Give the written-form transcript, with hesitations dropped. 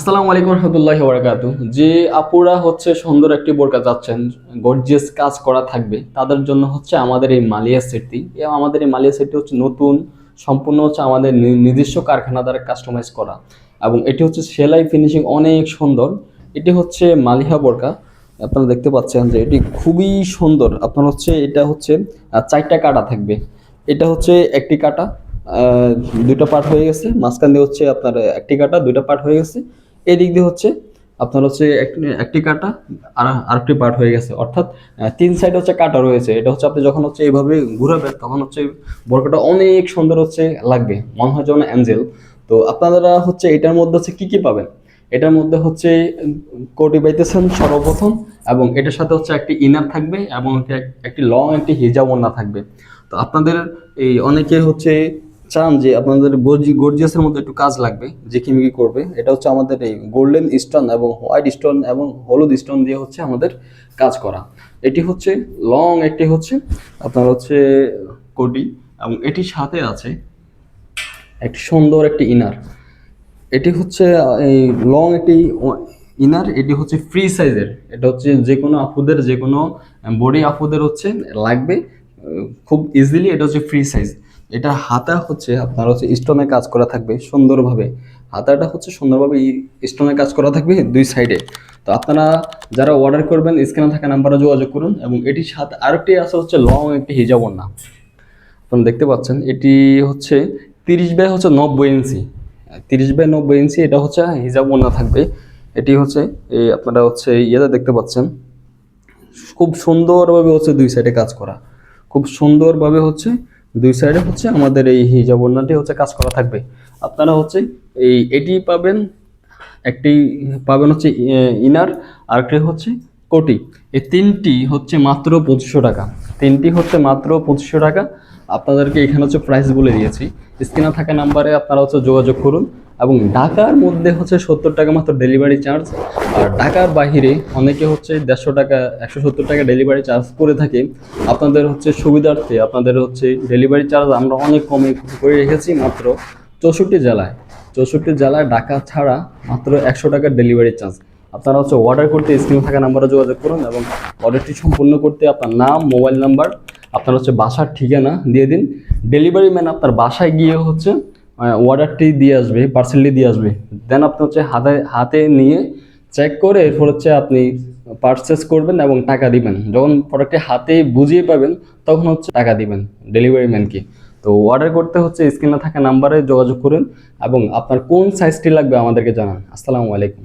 আসসালামু আলাইকুম রহমতুল্লাহি ওয়া বারাকাতুহু। যে আপুরা হচ্ছে সুন্দর একটি বোরকা চাচ্ছেন, গর্জিয়াস কাজ করা থাকবে, তাদের জন্য হচ্ছে আমাদের এই মালিয়া সেটটি। এবং আমাদের এই মালিয়া সেটটি হচ্ছে নতুন, সম্পূর্ণ হচ্ছে আমাদের নিজস্ব কারখানা দ্বারা কাস্টমাইজ করা, এবং এটি হচ্ছে সেলাই ফিনিশিং অনেক সুন্দর। এটি হচ্ছে মালিহা বোরকা। আপনারা দেখতে পাচ্ছেন যে এটি খুবই সুন্দর। আপনার হচ্ছে এটা হচ্ছে চারটা কাটা থাকবে। এটা হচ্ছে একটি কাটা, আহ, দুইটা পার্ট হয়ে গেছে। মাঝখান দিয়ে হচ্ছে আপনার একটি কাটা, দুইটা পার্ট হয়ে গেছে। এই দিক দিয়ে হচ্ছে আপনার হচ্ছে একটি কাটা আর আরেকটি পার্ট হয়ে গেছে, অর্থাৎ তিন সাইড হচ্ছে কাটা রয়েছে। এটা হচ্ছে আপনি যখন হচ্ছে এইভাবে ঘুরাবেন তখন হচ্ছে বোরকাটা অনেক সুন্দর হচ্ছে লাগবে, মনে হয় যেন অ্যাঞ্জেল। তো আপনারা হচ্ছে এটার মধ্যে হচ্ছে কি কি পাবেন? এটার মধ্যে হচ্ছে কোটি পাইতেছেন সর্বপ্রথম, এবং এটার সাথে হচ্ছে একটি ইনার থাকবে এবং একটি লং একটি হিজাব ওড়না থাকবে। তো আপনাদের এই অনেকে হচ্ছে চান যে আপনাদের গর্জিয়াসের মধ্যে একটু কাজ লাগবে, যে কিমিকি করবে। এটা হচ্ছে আমাদের এই গোল্ডেন স্টোন এবং হোয়াইট স্টোন এবং হলুদ স্টোন দিয়ে হচ্ছে আমাদের কাজ করা। এটি হচ্ছে লং একটি হচ্ছে আপনার হচ্ছে কোটি, এবং এটির সাথে আছে একটি সুন্দর একটি ইনার। এটি হচ্ছে এই লং একটি ইনার। এটি হচ্ছে ফ্রি সাইজের। এটা হচ্ছে যে কোনো আপুদের, যে কোনো বডি আপুদের হচ্ছে লাগবে খুব ইজিলি। এটা হচ্ছে ফ্রি সাইজ। এটা হাতা হচ্ছে আপনার হচ্ছে স্টোনে কাজ করা থাকবে সুন্দরভাবে। হাতাটা হচ্ছে সুন্দরভাবে স্টোনে কাজ করা থাকবে দুই সাইডে। তো আপনারা যারা অর্ডার করবেন স্ক্রিনে থাকা নাম্বারে যোগাযোগ করুন। এবং এটির সাথে আরেকটি আছে হচ্ছে লং একটি হিজাব ওড়না। আপনারা দেখতে পাচ্ছেন এটি হচ্ছে 30 বাই 90 ইঞ্চি। 30 বাই 90 ইঞ্চি এটা হচ্ছে হিজাব ওড়না থাকবে। এটি হচ্ছে এই আপনারা হচ্ছে ইয়েতে দেখতে পাচ্ছেন, খুব সুন্দরভাবে হচ্ছে দুই সাইডে কাজ করা। খুব সুন্দরভাবে হচ্ছে দুই সাইডে হচ্ছে আমাদের এই হিজাব ওড়নাটি হচ্ছে কাজ করা থাকবে। আপনারা হচ্ছে এটি পাবেন, একটি পাবেন হচ্ছে ইনার, আরেকটি হচ্ছে কোটি। এই তিনটি হচ্ছে মাত্র 2500 টাকা। তিনটি হচ্ছে মাত্র 2500 টাকা। আপনাদেরকে এখানে হচ্ছে প্রাইস বলে দিয়েছি। স্ক্রিনে থাকা নাম্বারে আপনারা হচ্ছে যোগাযোগ করুন। এবং ঢাকার মধ্যে হচ্ছে 70 টাকা মাত্র ডেলিভারি চার্জ। আর ঢাকার বাহিরে অনেকে হচ্ছে 150 টাকা, 170 টাকা ডেলিভারি চার্জ করে থাকে। আপনাদের হচ্ছে সুবিধার্থে আপনাদের হচ্ছে ডেলিভারি চার্জ আমরা অনেক কমে করে রেখেছি, মাত্র 64 জেলায়। 64 জেলায় ঢাকা ছাড়া মাত্র 100 টাকার ডেলিভারি চার্জ। আপনারা হচ্ছে অর্ডার করতে স্ক্রিনে থাকা নাম্বারে যোগাযোগ করুন, এবং অর্ডারটি সম্পূর্ণ করতে আপনার নাম, মোবাইল নাম্বার, আপনার হচ্ছে বাসার ঠিকানা দিয়ে দিন। ডেলিভারি ম্যান আপনার বাসায় গিয়ে হচ্ছে অর্ডারটি দিয়ে আসবে, পার্সেলটি দিয়ে আসবে। দেন আপনি হচ্ছে হাতে হাতে নিয়ে চেক করে এরপর হচ্ছে আপনি পারচেস করবেন এবং টাকা দিবেন। যখন প্রোডাক্টটি হাতে বুঝিয়ে পাবেন তখন হচ্ছে টাকা দিবেন ডেলিভারি ম্যানকে। তো অর্ডার করতে হচ্ছে স্ক্রিনে থাকা নাম্বারে যোগাযোগ করুন, এবং আপনার কোন সাইজটি লাগবে আমাদেরকে জানান। আসসালামু আলাইকুম।